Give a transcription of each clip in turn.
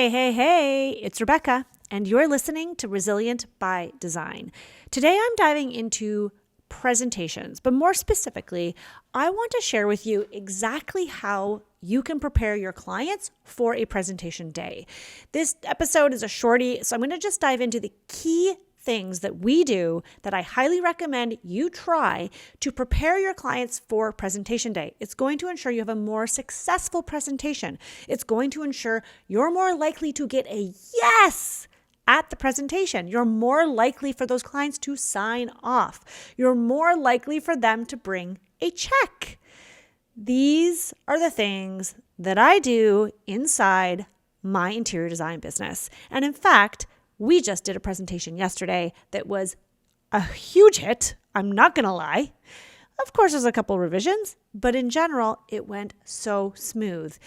Hey, it's Rebecca, and you're listening to Resilient by Design. Today I'm diving into presentations, but more specifically, I want to share with you exactly how you can prepare your clients for a presentation day. This episode is a shorty, so I'm going to just dive into the key things that we do that I highly recommend you try to prepare your clients for presentation day. It's going to ensure you have a more successful presentation. It's going to ensure you're more likely to get a yes at the presentation. You're more likely for those clients to sign off. You're more likely for them to bring a check. These are the things that I do inside my interior design business. And in fact, we just did a presentation yesterday that was a huge hit. I'm not going to lie. Of course, there's a couple revisions, but in general, it went so smooth.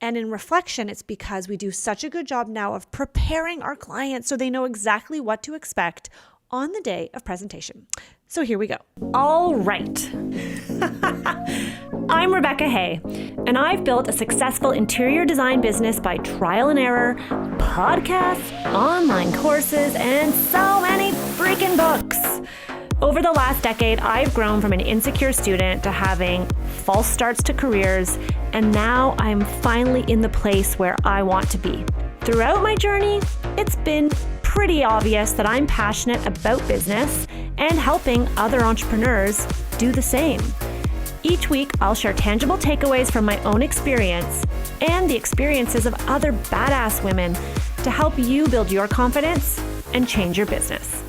And in reflection, it's because we do such a good job now of preparing our clients so they know exactly what to expect on the day of presentation. So here we go. All right. I'm Rebecca Hay, and I've built a successful interior design business by trial and error, podcasts, online courses, and so many freaking books. Over the last decade, I've grown from an insecure student to having false starts to careers, and now I'm finally in the place where I want to be. Throughout my journey, it's been pretty obvious that I'm passionate about business and helping other entrepreneurs do the same. Each week, I'll share tangible takeaways from my own experience and the experiences of other badass women to help you build your confidence and change your business.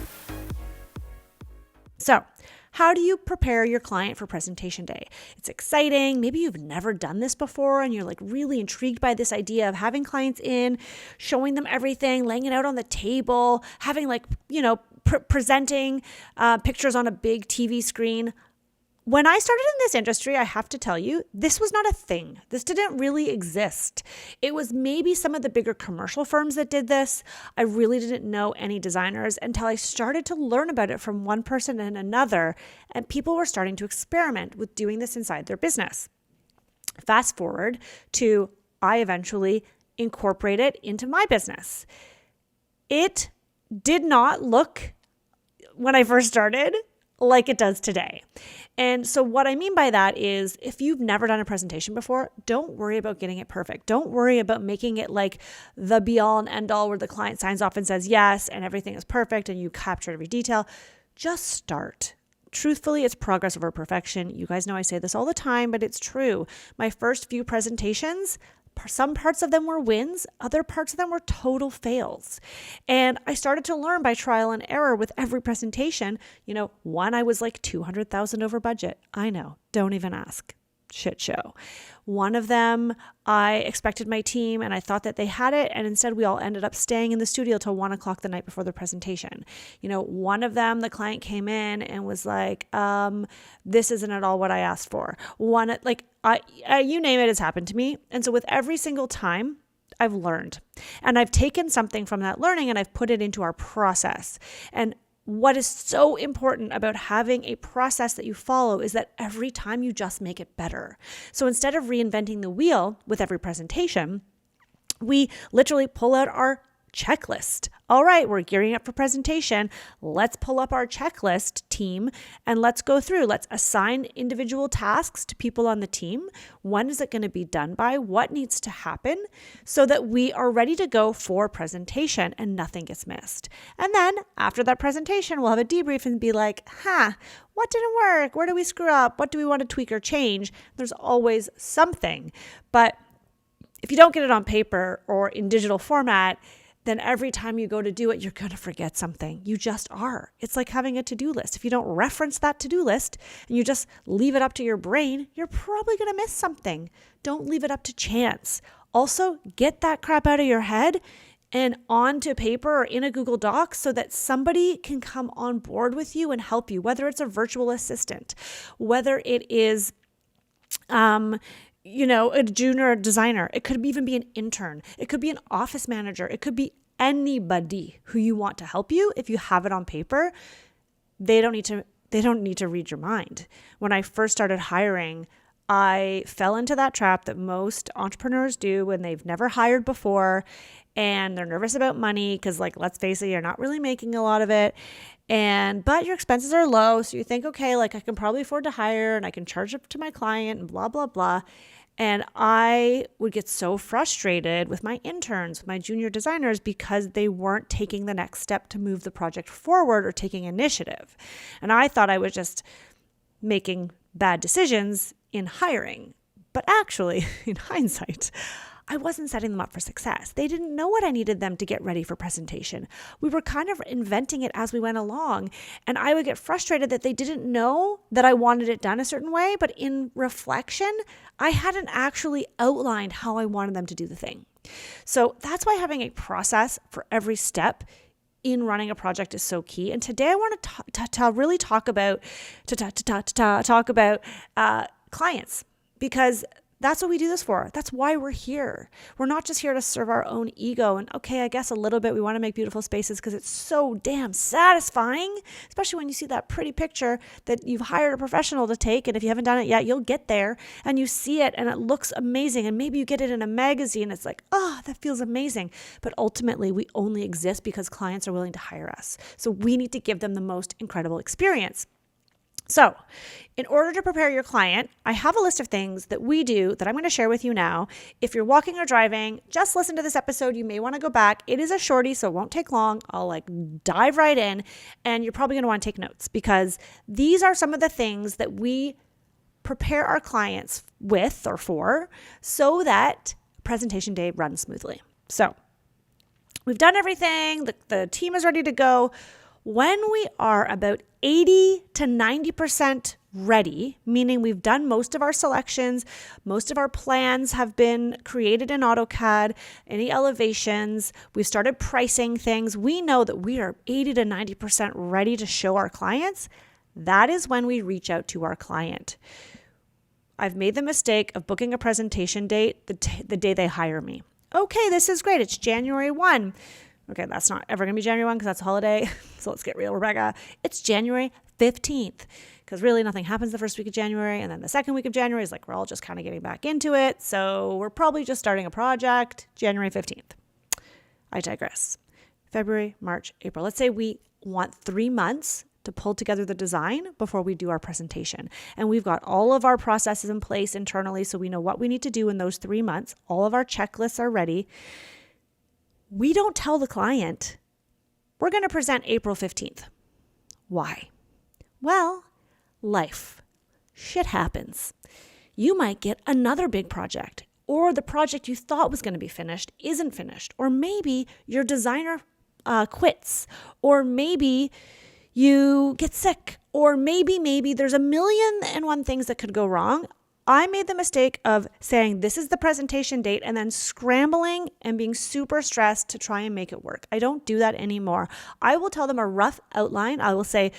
So, how do you prepare your client for presentation day? It's exciting. Maybe you've never done this before and you're like really intrigued by this idea of having clients in, showing them everything, laying it out on the table, having presenting pictures on a big TV screen. When I started in this industry, I have to tell you, this was not a thing. This didn't really exist. It was maybe some of the bigger commercial firms that did this. I really didn't know any designers until I started to learn about it from one person and another, and people were starting to experiment with doing this inside their business. Fast forward to I eventually incorporate it into my business. It did not look, when I first started, like it does today. And so what I mean by that is if you've never done a presentation before, don't worry about getting it perfect. Don't worry about making it like the be all and end all where the client signs off and says yes and everything is perfect and you capture every detail. Just start. Truthfully, it's progress over perfection. You guys know I say this all the time, but it's true. My first few presentations, some parts of them were wins, other parts of them were total fails. And I started to learn by trial and error with every presentation. One, I was like 200,000 over budget. I know, don't even ask. Shit show. One of them, I expected my team and I thought that they had it. And instead we all ended up staying in the studio till 1:00 the night before the presentation. One of them, the client came in and was like, this isn't at all what I asked for. You name it, has happened to me. And so with every single time, I've learned and I've taken something from that learning and I've put it into our process. And what is so important about having a process that you follow is that every time you just make it better. So instead of reinventing the wheel with every presentation, we literally pull out our checklist. All right, we're gearing up for presentation. Let's pull up our checklist team and let's go through. Let's assign individual tasks to people on the team. When is it going to be done by? What needs to happen so that we are ready to go for presentation and nothing gets missed? And then after that presentation, we'll have a debrief and be like, what didn't work? Where do we screw up? What do we want to tweak or change? There's always something. But if you don't get it on paper or in digital format, then every time you go to do it, you're going to forget something. You just are. It's like having a to-do list. If you don't reference that to-do list and you just leave it up to your brain, you're probably going to miss something. Don't leave it up to chance. Also, get that crap out of your head and onto paper or in a Google Doc so that somebody can come on board with you and help you, whether it's a virtual assistant, whether it is a junior designer. It could even be an intern. It could be an office manager. It could be anybody who you want to help you. If you have it on paper, they don't need to read your mind. When I first started hiring, I fell into that trap that most entrepreneurs do when they've never hired before. and they're nervous about money because, like, let's face it, you're not really making a lot of it. But your expenses are low. So you think, okay, like I can probably afford to hire and I can charge up to my client and blah, blah, blah. And I would get so frustrated with my interns, my junior designers, because they weren't taking the next step to move the project forward or taking initiative. And I thought I was just making bad decisions in hiring. But actually, in hindsight, I wasn't setting them up for success. They didn't know what I needed them to get ready for presentation. We were kind of inventing it as we went along. And I would get frustrated that they didn't know that I wanted it done a certain way. But in reflection, I hadn't actually outlined how I wanted them to do the thing. So that's why having a process for every step in running a project is so key. And today I want to really talk about clients, because that's what we do this for. That's why we're here. We're not just here to serve our own ego. And okay, I guess a little bit we want to make beautiful spaces because it's so damn satisfying, especially when you see that pretty picture that you've hired a professional to take. And if you haven't done it yet, you'll get there and you see it and it looks amazing. And maybe you get it in a magazine. It's like, oh, that feels amazing. But ultimately, we only exist because clients are willing to hire us. So we need to give them the most incredible experience. So in order to prepare your client, I have a list of things that we do that I'm going to share with you now. If you're walking or driving, just listen to this episode. You may want to go back. It is a shorty, so it won't take long. I'll dive right in, and you're probably going to want to take notes because these are some of the things that we prepare our clients with or for so that presentation day runs smoothly. So we've done everything. The team is ready to go. When we are about 80 to 90% ready, meaning we've done most of our selections, most of our plans have been created in AutoCAD, any elevations, we've started pricing things, we know that we are 80 to 90% ready to show our clients, that is when we reach out to our client. I've made the mistake of booking a presentation date the day they hire me. Okay, this is great. It's January 1. Okay, that's not ever going to be January 1 because that's a holiday. So let's get real, Rebecca. It's January 15th because really nothing happens the first week of January. And then the second week of January is like we're all just kind of getting back into it. So we're probably just starting a project January 15th. I digress. February, March, April. Let's say we want 3 months to pull together the design before we do our presentation. And we've got all of our processes in place internally so we know what we need to do in those 3 months. All of our checklists are ready. We don't tell the client, we're going to present April 15th. Why? Well, life. Shit happens. You might get another big project, or the project you thought was going to be finished isn't finished, or maybe your designer quits, or maybe you get sick, or maybe there's a million and one things that could go wrong. I made the mistake of saying this is the presentation date and then scrambling and being super stressed to try and make it work. I don't do that anymore. I will tell them a rough outline. I will say,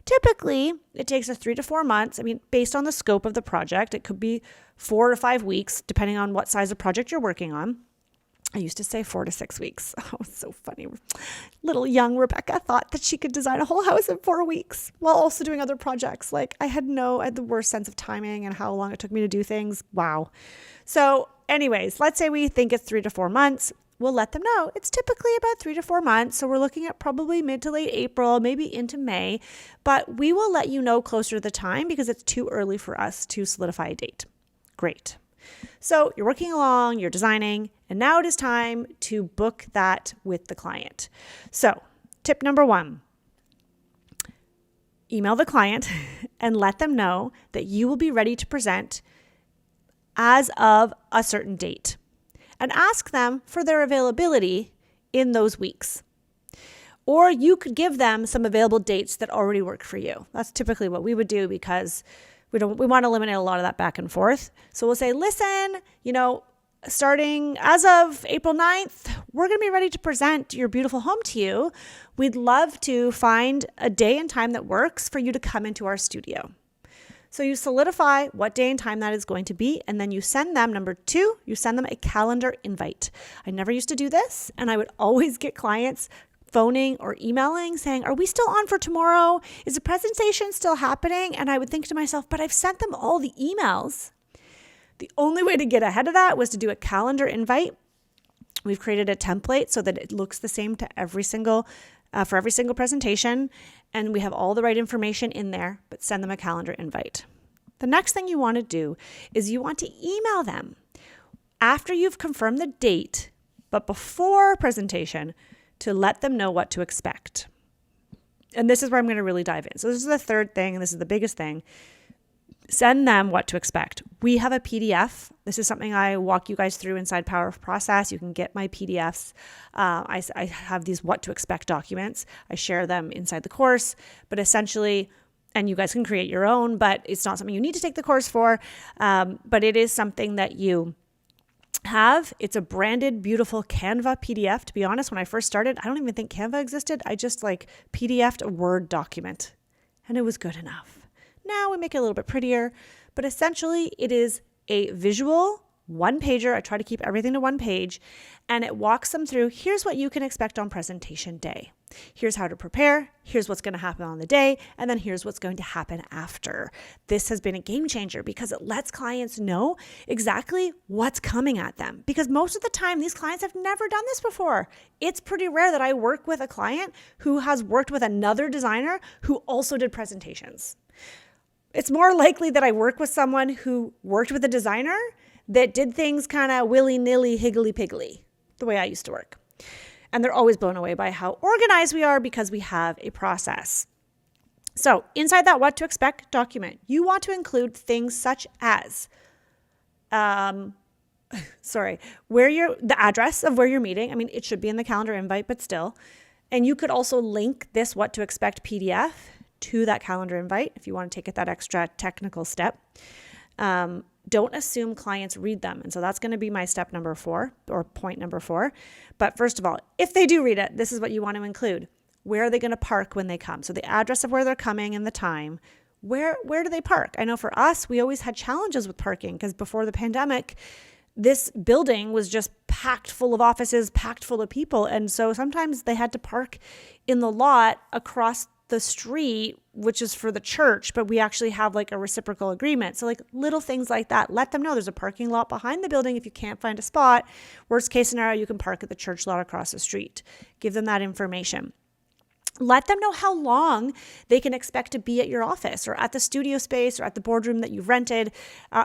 typically it takes us 3 to 4 months. I mean, based on the scope of the project, it could be 4 to 5 weeks, depending on what size of project you're working on. I used to say 4 to 6 weeks. Oh, it's so funny. Little young Rebecca thought that she could design a whole house in 4 weeks while also doing other projects. Like I had the worst sense of timing and how long it took me to do things. Wow. So anyways, let's say we think it's 3 to 4 months. We'll let them know it's typically about 3 to 4 months. So we're looking at probably mid to late April, maybe into May, but we will let you know closer to the time because it's too early for us to solidify a date. Great. So you're working along, you're designing, and now it is time to book that with the client. So tip number 1, email the client and let them know that you will be ready to present as of a certain date and ask them for their availability in those weeks. Or you could give them some available dates that already work for you. That's typically what we would do because we want to eliminate a lot of that back and forth. So we'll say, listen, starting as of April 9th, we're going to be ready to present your beautiful home to you. We'd love to find a day and time that works for you to come into our studio. So you solidify what day and time that is going to be, and then you send them, number 2, you send them a calendar invite. I never used to do this, and I would always get clients phoning or emailing saying, are we still on for tomorrow? Is the presentation still happening? And I would think to myself, but I've sent them all the emails. The only way to get ahead of that was to do a calendar invite We've created a template so that it looks the same to for every single presentation, and we have all the right information in there, but send them a calendar invite. The next thing you want to do is you want to email them after you've confirmed the date, but before presentation, to let them know what to expect. And this is where I'm going to really dive in. So this is the third thing, and this is the biggest thing. Send them what to expect. We have a PDF. This is something I walk you guys through inside Power of Process. You can get my PDFs. I have these what to expect documents. I share them inside the course, but essentially, and you guys can create your own, but it's not something you need to take the course for. But it is something that you have. It's a branded, beautiful Canva PDF. To be honest, when I first started, I don't even think Canva existed. I just PDF'd a Word document, and it was good enough. Now we make it a little bit prettier, but essentially it is a visual one-pager. I try to keep everything to one page, and it walks them through, here's what you can expect on presentation day. Here's how to prepare. Here's what's going to happen on the day. And then here's what's going to happen after. This has been a game changer because it lets clients know exactly what's coming at them. Because most of the time, these clients have never done this before. It's pretty rare that I work with a client who has worked with another designer who also did presentations. It's more likely that I work with someone who worked with a designer that did things kind of willy-nilly, higgly-piggly, the way I used to work. And they're always blown away by how organized we are because we have a process. So inside that what to expect document, you want to include things such as, the address of where you're meeting. I mean, it should be in the calendar invite, but still. And you could also link this what to expect PDF to that calendar invite if you want to take it that extra technical step. Don't assume clients read them. And so that's going to be my step number 4 or point number 4. But first of all, if they do read it, this is what you want to include. Where are they going to park when they come? So the address of where they're coming and the time. Where do they park? I know for us, we always had challenges with parking because before the pandemic, this building was just packed full of offices, packed full of people. And so sometimes they had to park in the lot across the street, which is for the church, but we actually have a reciprocal agreement. So little things like that, let them know there's a parking lot behind the building if you can't find a spot. Worst case scenario, you can park at the church lot across the street. Give them that information. Let them know how long they can expect to be at your office or at the studio space or at the boardroom that you've rented.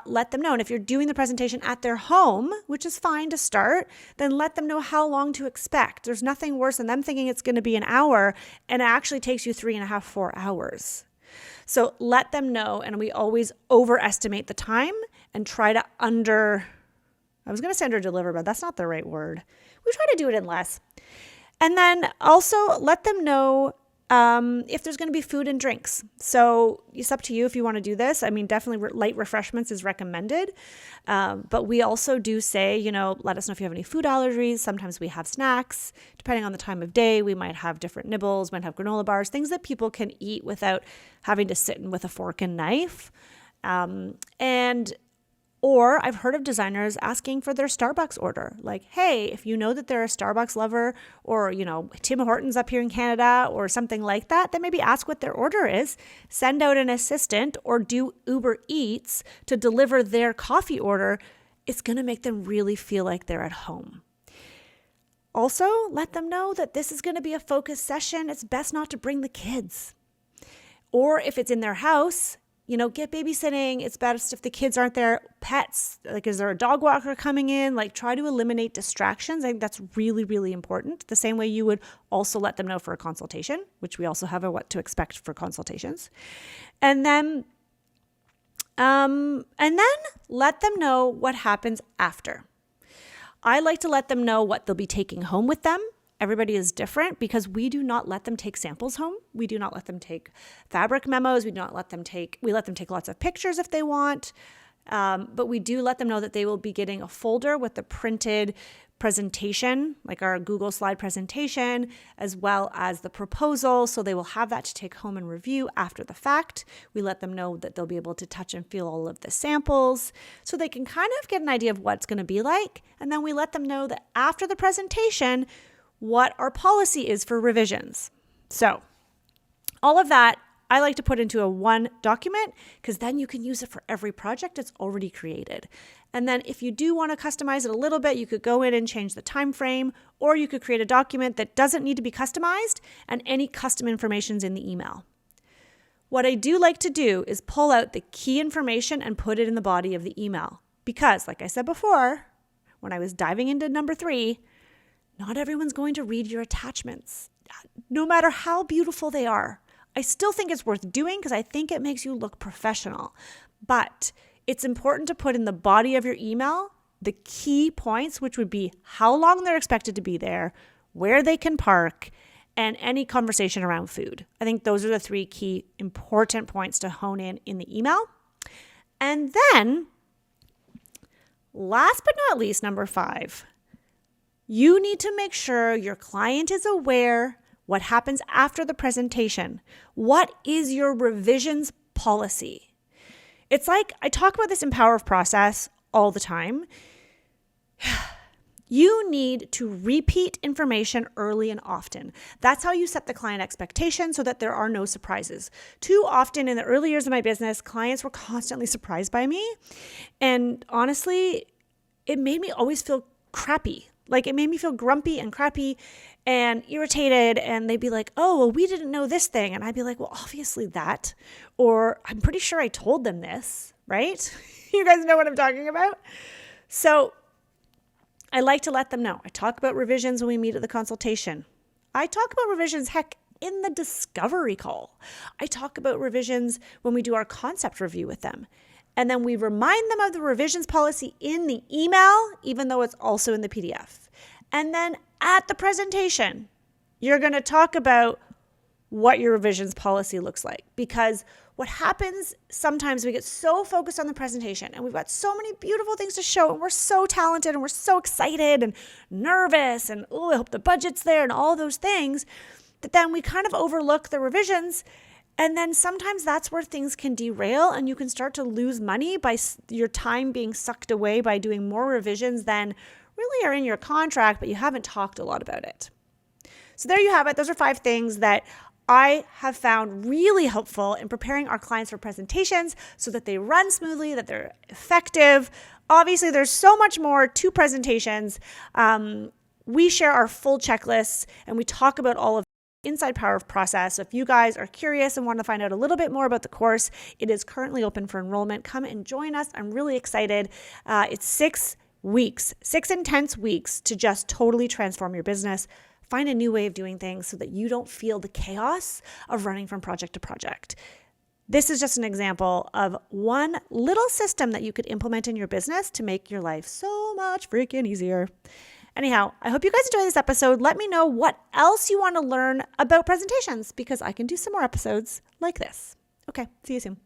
Let them know. And if you're doing the presentation at their home, which is fine to start, then let them know how long to expect. There's nothing worse than them thinking it's going to be an hour and it actually takes you 3.5, 4 hours. So let them know. And we always overestimate the time and try to under deliver, but that's not the right word. We try to do it in less. And then also let them know if there's going to be food and drinks. So it's up to you if you want to do this. I mean, definitely light refreshments is recommended. But we also do say, let us know if you have any food allergies. Sometimes we have snacks. Depending on the time of day, we might have different nibbles, might have granola bars, things that people can eat without having to sit in with a fork and knife. Or I've heard of designers asking for their Starbucks order. Hey, if you know that they're a Starbucks lover or, Tim Hortons up here in Canada or something like that, then maybe ask what their order is. Send out an assistant or do Uber Eats to deliver their coffee order. It's going to make them really feel like they're at home. Also, let them know that this is going to be a focused session. It's best not to bring the kids. Or if it's in their house, get babysitting. It's best if the kids aren't there. Pets, is there a dog walker coming in? Try to eliminate distractions. I think that's really, really important. The same way you would also let them know for a consultation, which we also have a what to expect for consultations. And then let them know what happens after. I like to let them know what they'll be taking home with them. Everybody is different because we do not let them take samples home. We do not let them take fabric memos. We let them take lots of pictures if they want. But we do let them know that they will be getting a folder with the printed presentation, like our Google slide presentation, as well as the proposal. So they will have that to take home and review after the fact. We let them know that they'll be able to touch and feel all of the samples so they can kind of get an idea of what it's going to be like. And then we let them know that after the presentation, what our policy is for revisions. So all of that, I like to put into a one document because then you can use it for every project it's already created. And then if you do want to customize it a little bit, you could go in and change the time frame, or you could create a document that doesn't need to be customized and any custom information's in the email. What I do like to do is pull out the key information and put it in the body of the email. Because, like I said before, when I was diving into number 3, not everyone's going to read your attachments, no matter how beautiful they are. I still think it's worth doing because I think it makes you look professional. But it's important to put in the body of your email the key points, which would be how long they're expected to be there, where they can park, and any conversation around food. I think those are the 3 key important points to hone in the email. And then, last but not least, number 5, you need to make sure your client is aware what happens after the presentation. What is your revisions policy? It's like I talk about this in Power of Process all the time. You need to repeat information early and often. That's how you set the client expectation so that there are no surprises. Too often in the early years of my business, clients were constantly surprised by me. And honestly, it made me always feel crappy. Like it made me feel grumpy and crappy and irritated. And they'd be like, oh, well, we didn't know this thing. And I'd be like, well, obviously that. Or I'm pretty sure I told them this, right? You guys know what I'm talking about? So I like to let them know. I talk about revisions when we meet at the consultation. I talk about revisions, heck, in the discovery call. I talk about revisions when we do our concept review with them. And then we remind them of the revisions policy in the email, even though it's also in the PDF. And then at the presentation, you're going to talk about what your revisions policy looks like. Because what happens sometimes we get so focused on the presentation and we've got so many beautiful things to show and we're so talented and we're so excited and nervous and, oh, I hope the budget's there and all those things, that then we kind of overlook the revisions. And then sometimes that's where things can derail and you can start to lose money by your time being sucked away by doing more revisions than really are in your contract, but you haven't talked a lot about it. So there you have it. Those are 5 things that I have found really helpful in preparing our clients for presentations so that they run smoothly, that they're effective. Obviously, there's so much more to presentations. We share our full checklists and we talk about all of inside Power of Process. So if you guys are curious and want to find out a little bit more about the course, it is currently open for enrollment. Come and join us. I'm really excited. It's 6 weeks, 6 intense weeks to just totally transform your business. Find a new way of doing things so that you don't feel the chaos of running from project to project. This is just an example of one little system that you could implement in your business to make your life so much freaking easier. Anyhow, I hope you guys enjoyed this episode. Let me know what else you want to learn about presentations because I can do some more episodes like this. Okay, see you soon.